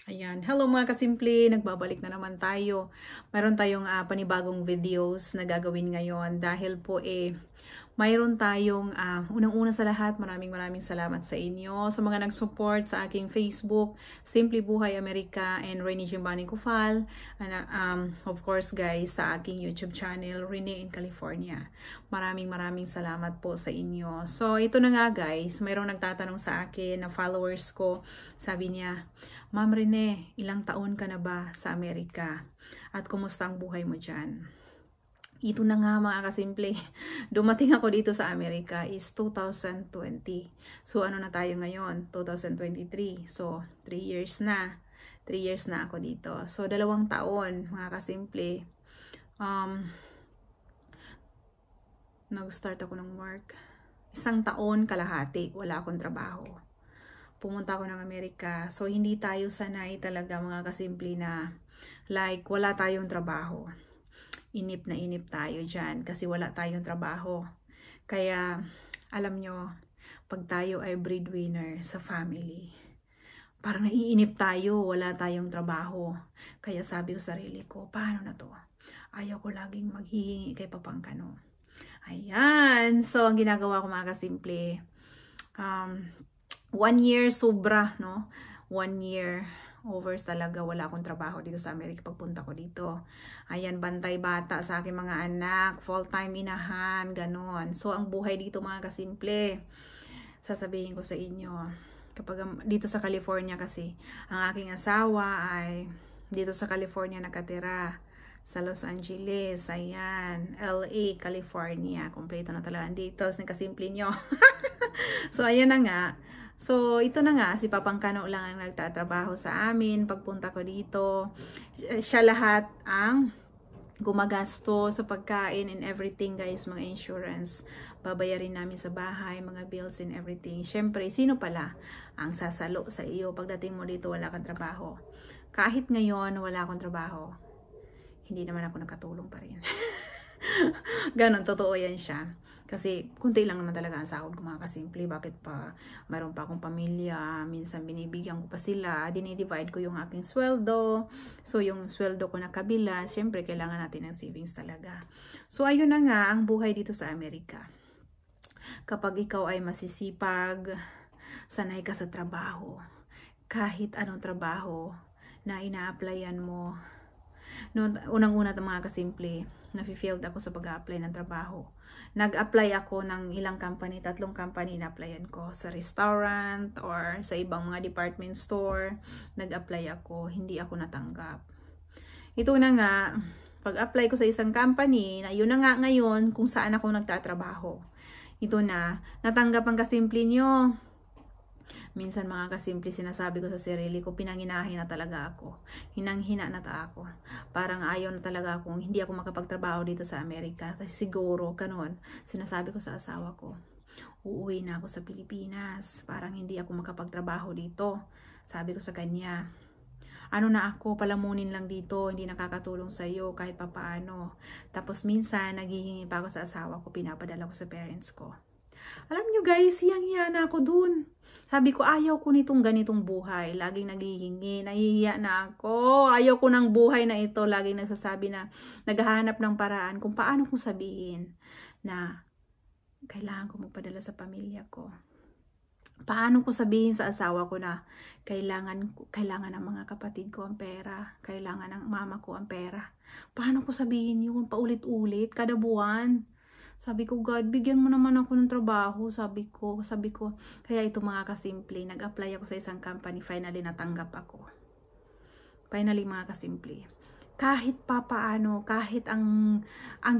Ayan. Hello mga kasimple, nagbabalik na naman tayo. Mayroon tayong panibagong videos na gagawin ngayon dahil po mayroon tayong unang-una sa lahat, maraming salamat sa inyo sa mga nag-support sa aking Facebook, Simple Buhay Amerika and Rene Gimbani Kufal, and of course guys sa aking YouTube channel Rene in California. Maraming salamat po sa inyo. So ito na nga guys, mayroong nagtatanong sa akin na followers ko, sabi niya, Ma'am Rene, ilang taon ka na ba sa Amerika? At kumusta ang buhay mo dyan? Ito na nga mga kasimple, dumating ako dito sa Amerika is 2020. So ano na tayo ngayon? 2023. So 3 years na. 3 years na ako dito. So 2 taon mga kasimple. Nag-start ako ng work. 1 taon kalahati, wala akong trabaho. Pumunta ako ng Amerika. So hindi tayo sanay talaga mga kasimple na like wala tayong trabaho. Inip na inip tayo dyan kasi wala tayong trabaho. Kaya, alam nyo, pag tayo ay breadwinner sa family, parang naiinip tayo, wala tayong trabaho. Kaya sabi ko sa sarili ko, paano na to? Ayaw ko laging maghihingi kay Papangkano. Ayan. So, ang ginagawa ko mga kasimple, 1 year sobra, no? 1 year overs talaga, wala akong trabaho dito sa Amerika pagpunta ko dito. Ayan, bantay bata sa aking mga anak, full-time inahan, ganon. So, ang buhay dito mga kasimple, sasabihin ko sa inyo, kapag dito sa California kasi, ang aking asawa ay dito sa California nakatira, sa Los Angeles, ayan, LA, California, kompleto na talaga dito, kasimple nyo. So, ayan na nga. So, ito na nga, si Papangkano lang ang nagtatrabaho sa amin. Pagpunta ko dito, siya lahat ang gumagasto sa pagkain and everything guys, mga insurance. Babayarin namin sa bahay, mga bills and everything. Siyempre, sino pala ang sasalo sa iyo pagdating mo dito wala kang trabaho? Kahit ngayon wala akong trabaho, hindi naman ako nakatulong pa rin. Ganon, totoo yan siya. Kasi kunti lang naman talaga ang sahod ko mga kasimple. Bakit pa? Mayroon pa akong pamilya. Minsan binibigyan ko pa sila. Dinidivide ko yung aking sweldo. So yung sweldo ko na kabila, syempre kailangan natin ng savings talaga. So ayun na nga ang buhay dito sa Amerika. Kapag ikaw ay masisipag, sanay ka sa trabaho. Kahit anong trabaho na ina-applyan mo. Noon, unang-una mga kasimple, na-failed ako sa pag-apply ng trabaho. Nag-apply ako ng ilang company, 3 company na-applyan ko. Sa restaurant or sa ibang mga department store, nag-apply ako, hindi ako natanggap. Ito na nga, pag-apply ko sa isang company, na yun na nga ngayon kung saan ako nagtatrabaho. Ito na, natanggap ang kasimple nyo. Minsan mga kasimple, sinasabi ko sa sarili ko, pinanginahin na talaga ako. Hinang-hina na ako. Parang ayaw na talaga akong, hindi ako makapagtrabaho dito sa Amerika. Kasi siguro, kanon, sinasabi ko sa asawa ko, uuwi na ako sa Pilipinas. Parang hindi ako makapagtrabaho dito. Sabi ko sa kanya, ano na ako, palamunin lang dito, hindi nakakatulong sa iyo kahit papaano. Tapos minsan, naghihingi pa ako sa asawa ko, pinapadala ko sa parents ko. Alam nyo guys, hiyang-hiya na ako dun. Sabi ko, ayaw ko nitong ganitong buhay. Laging naghihingi, nahihiya na ako. Ayaw ko ng buhay na ito. Laging nagsasabi na, naghahanap ng paraan kung paano kong sabihin na kailangan ko magpadala sa pamilya ko. Paano ko sabihin sa asawa ko na kailangan ng mga kapatid ko ang pera. Kailangan ng mama ko ang pera. Paano ko sabihin yun paulit-ulit kada buwan? Sabi ko, God, bigyan mo naman ako ng trabaho. Sabi ko. Kaya ito mga kasimple, nag-apply ako sa isang company, finally natanggap ako. Finally mga kasimple. Kahit papaano, kahit ang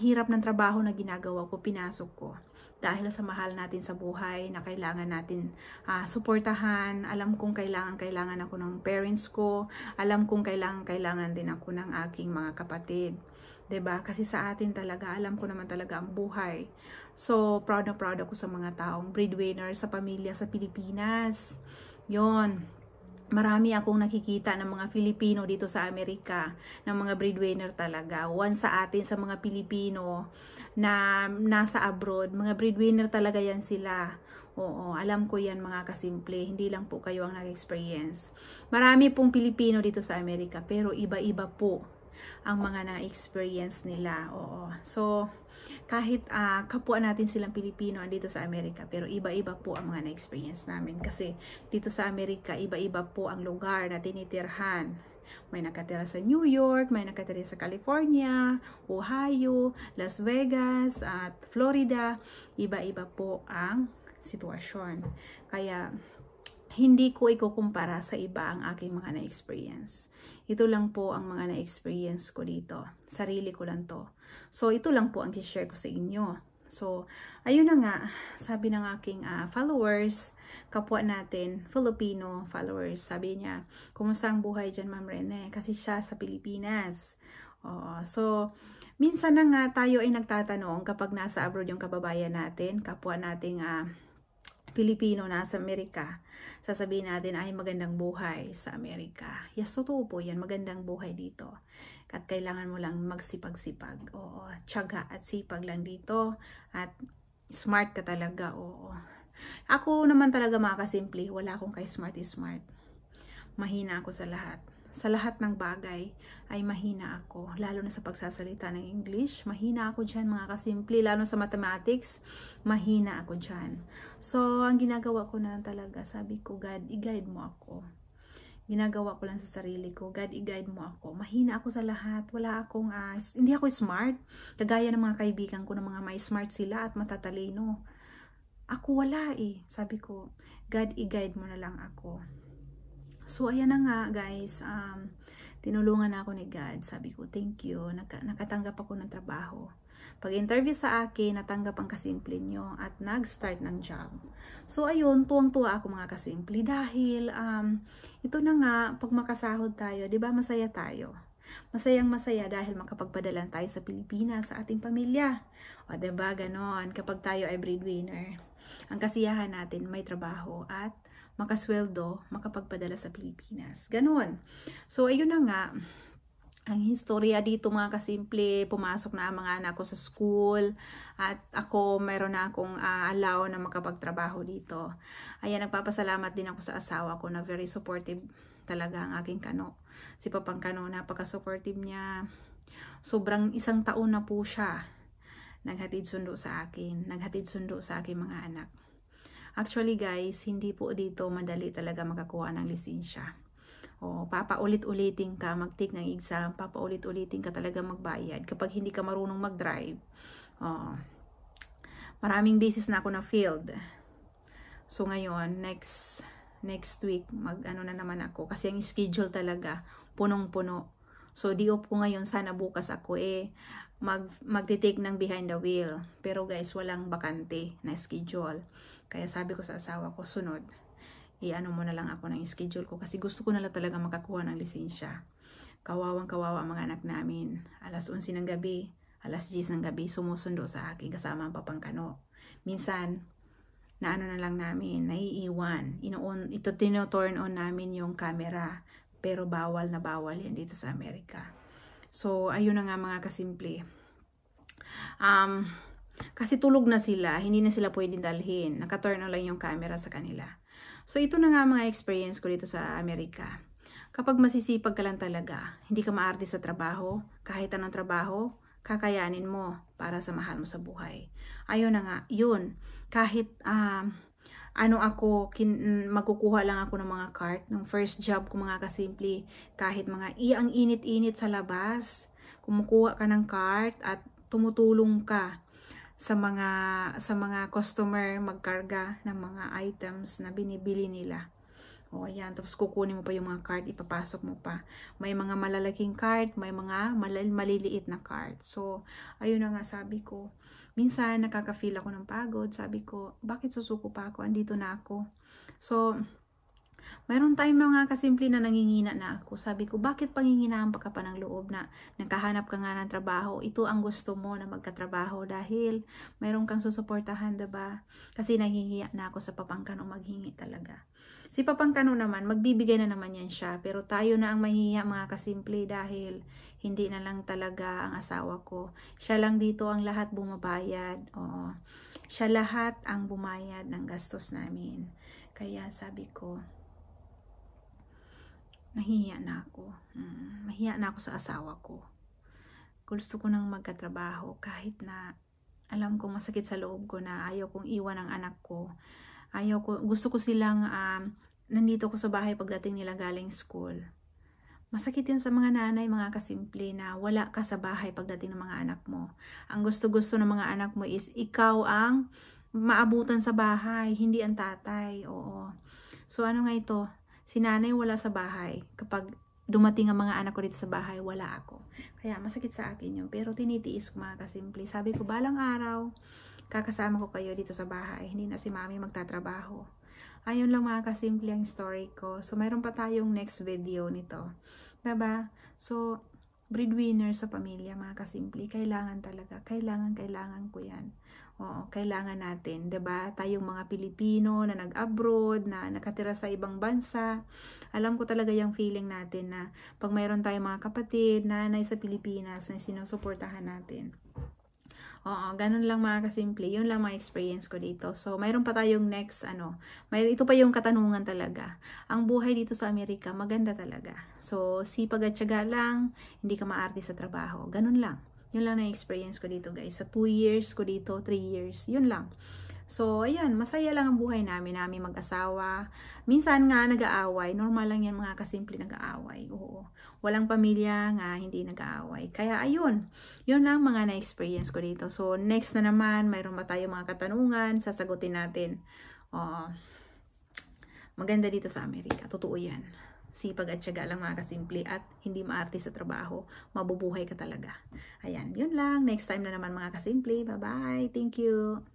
hirap ng trabaho na ginagawa ko, pinasok ko. Dahil sa mahal natin sa buhay na kailangan natin suportahan. Alam kong kailangan ako ng parents ko. Alam kong kailangan din ako ng aking mga kapatid. 'Di ba? Kasi sa atin talaga, alam ko naman talaga ang buhay. So, proud na proud ako sa mga taong breadwinner sa pamilya sa Pilipinas. 'Yon. Marami akong nakikita ng mga Filipino dito sa Amerika, ng mga breadwinner talaga. One sa atin sa mga Pilipino na nasa abroad, mga breadwinner talaga yan sila. Oo, alam ko yan mga kasimple, hindi lang po kayo ang nag-experience. Marami pong Pilipino dito sa Amerika, pero iba-iba po ang mga na-experience nila. Oo. So, kahit kapwa natin silang Pilipino andito sa Amerika, pero iba-iba po ang mga na-experience namin. Kasi dito sa Amerika, iba-iba po ang lugar na tinitirhan. May nakatira sa New York, may nakatira sa California, Ohio, Las Vegas, at Florida. Iba-iba po ang sitwasyon. Kaya, hindi ko ikukumpara sa iba ang aking mga na-experience. Ito lang po ang mga na-experience ko dito. Sarili ko lang to. So, ito lang po ang i-share ko sa inyo. So, ayun na nga, sabi ng aking followers, kapwa natin, Filipino followers, sabi niya, kumusta ang buhay dyan, Ma'am Rene? Kasi siya sa Pilipinas. So, minsan na nga tayo ay nagtatanong kapag nasa abroad yung kababayan natin, kapwa nating Pilipino nasa Amerika, sasabihin natin ay magandang buhay sa Amerika. Yes, totoo po yan, magandang buhay dito. At kailangan mo lang magsipag-sipag. Oo, tiyaga at sipag lang dito. At smart ka talaga, oo. Ako naman talaga mga kasimple, wala akong kay smart. Mahina ako sa lahat. Sa lahat ng bagay ay mahina ako. Lalo na sa pagsasalita ng English, mahina ako dyan mga kasimple. Lalo sa mathematics, mahina ako dyan. So, ang ginagawa ko na lang talaga, sabi ko, God, i-guide mo ako. Ginagawa ko lang sa sarili ko, God, i-guide mo ako. Mahina ako sa lahat. Wala akong, hindi ako smart. Kagaya ng mga kaibigan ko, ng mga may smart sila at matatalino. Ako wala eh. Sabi ko, God, i-guide mo na lang ako. So, ayan na nga guys, tinulungan ako ni God. Sabi ko, thank you. Nakatanggap ako ng trabaho. Pag-interview sa akin, natanggap ang kasimple nyo at nag-start ng job. So, ayun, tuwang-tuwa ako mga kasimple dahil ito na nga, pag makasahod tayo, di ba masaya tayo? Masayang-masaya dahil makapagpadala tayo sa Pilipinas, sa ating pamilya. O, diba, ganon, kapag tayo ay breadwinner. Ang kasiyahan natin, may trabaho at makasweldo, makapagpadala sa Pilipinas. Ganon. So, ayun na nga, ang historya dito mga kasimple, pumasok na ang mga anak ko sa school at ako mayroon na akong allow na makapagtrabaho dito. Ayan, nagpapasalamat din ako sa asawa ko na very supportive talaga ang aking kano. Si Papang Kano, napaka-supportive niya. Sobrang 1 taon na po siya naghatid sundo sa akin. Naghatid sundo sa aking mga anak. Actually guys, hindi po dito madali talaga makakuha ng lisensya. O, papaulit-ulitin ka mag-take ng exam, papaulit-ulitin ka talaga magbayad kapag hindi ka marunong mag-drive. Maraming beses na ako na failed. So ngayon, next week, mag-ano na naman ako kasi ang schedule talaga punong-puno. So di-off ko ngayon, sana bukas ako magti-take ng behind the wheel. Pero guys, walang bakante na schedule. Kaya sabi ko sa asawa ko, sunod, i-ano mo na lang ako ng schedule ko kasi gusto ko na lang talaga makakuha ng lisensya. Kawawang-kawawa ang mga anak namin. Alas 11 ng gabi, alas 10 ng gabi, sumusundo sa akin kasama ang Papang Kano. Minsan, naano na lang namin, naiiwan. Ito tino-turn on namin yung camera. Pero bawal na bawal yan dito sa Amerika. So, ayun na nga mga kasimple. Kasi tulog na sila, hindi na sila pwedeng dalhin. Naka-turn on lang yung camera sa kanila. So, ito na nga mga experience ko dito sa Amerika. Kapag masisipag ka lang talaga, hindi ka maarte sa trabaho, kahit anong trabaho, kakayanin mo para sa mahal mo sa buhay. Ayun na nga, yun. Kahit magkukuha lang ako ng mga cart. Nung first job ko mga kasimple, kahit ang init-init sa labas, kumukuha ka ng cart at tumutulong ka sa mga customer magkarga ng mga items na binibili nila. O ayan, tapos kukunin mo pa yung mga cart, ipapasok mo pa. May mga malalaking cart, may mga maliliit na cart. So, ayun na nga sabi ko. Minsan nakaka-feel ako ng pagod. Sabi ko, bakit susuko pa ako? Andito na ako. So, mayroon tayong mga kasimple na nangingina na ako. Sabi ko, bakit panginginaan pa ka pa ng loob na nagkahanap ka nga ng trabaho? Ito ang gusto mo na magkatrabaho dahil mayroon kang susuportahan, diba? Kasi nahihiya na ako sa Papang Kano maghingi talaga. Si Papang Kano naman, magbibigay na naman yan siya. Pero tayo na ang mahihiya mga kasimple dahil hindi na lang talaga ang asawa ko. Siya lang dito ang lahat bumabayad. Oo. Siya lahat ang bumayad ng gastos namin. Kaya sabi ko, nahihiya na ako. Mahiya na ako sa asawa ko. Gusto ko nang magkatrabaho kahit na alam ko masakit sa loob ko na ayaw kong iwan ang anak ko. Gusto ko silang nandito ko sa bahay pagdating nila galing school. Masakit yun sa mga nanay, mga kasimple, na wala ka sa bahay pagdating ng mga anak mo. Ang gusto-gusto ng mga anak mo is ikaw ang maabutan sa bahay, hindi ang tatay. Oo. So ano nga ito? Si nanay wala sa bahay. Kapag dumating ang mga anak ko dito sa bahay, wala ako. Kaya masakit sa akin yun. Pero tinitiis ko, mga kasimple. Sabi ko, balang araw, kakasama ko kayo dito sa bahay. Hindi na si mami magtatrabaho. Ayun lang, mga kasimple, ang story ko. So mayroon pa tayong next video nito. Diba? So, breadwinner sa pamilya, mga kasimple, kailangan talaga. Kailangan ko yan. Oo, kailangan natin. Diba? Tayong mga Pilipino na nag-abroad, na nakatira sa ibang bansa. Alam ko talaga yung feeling natin na pag mayroon tayong mga kapatid, nanay sa Pilipinas na sinusuportahan natin. Oo, ganun lang, mga kasimple. Yun lang mga experience ko dito. So, mayroon pa tayong next, ito pa yung katanungan talaga. Ang buhay dito sa Amerika, maganda talaga. So, sipag at tiyaga lang, hindi ka maarte sa trabaho. Ganun lang. Yun lang na experience ko dito, guys. Sa 2 years ko dito, 3 years, yun lang. So, ayan, masaya lang ang buhay namin mag-asawa. Minsan nga nag-aaway. Normal lang yan, mga kasimple, nag-aaway. Oo. Walang pamilya nga hindi nag-aaway. Kaya ayun, yun lang mga na-experience ko dito. So, next na naman, mayroon ba tayo mga katanungan, sasagutin natin. Maganda dito sa Amerika. Totoo yan. Sipag at tiyaga lang, mga kasimple, at hindi maarte sa trabaho. Mabubuhay ka talaga. Ayan, yun lang. Next time na naman, mga kasimple. Bye-bye. Thank you.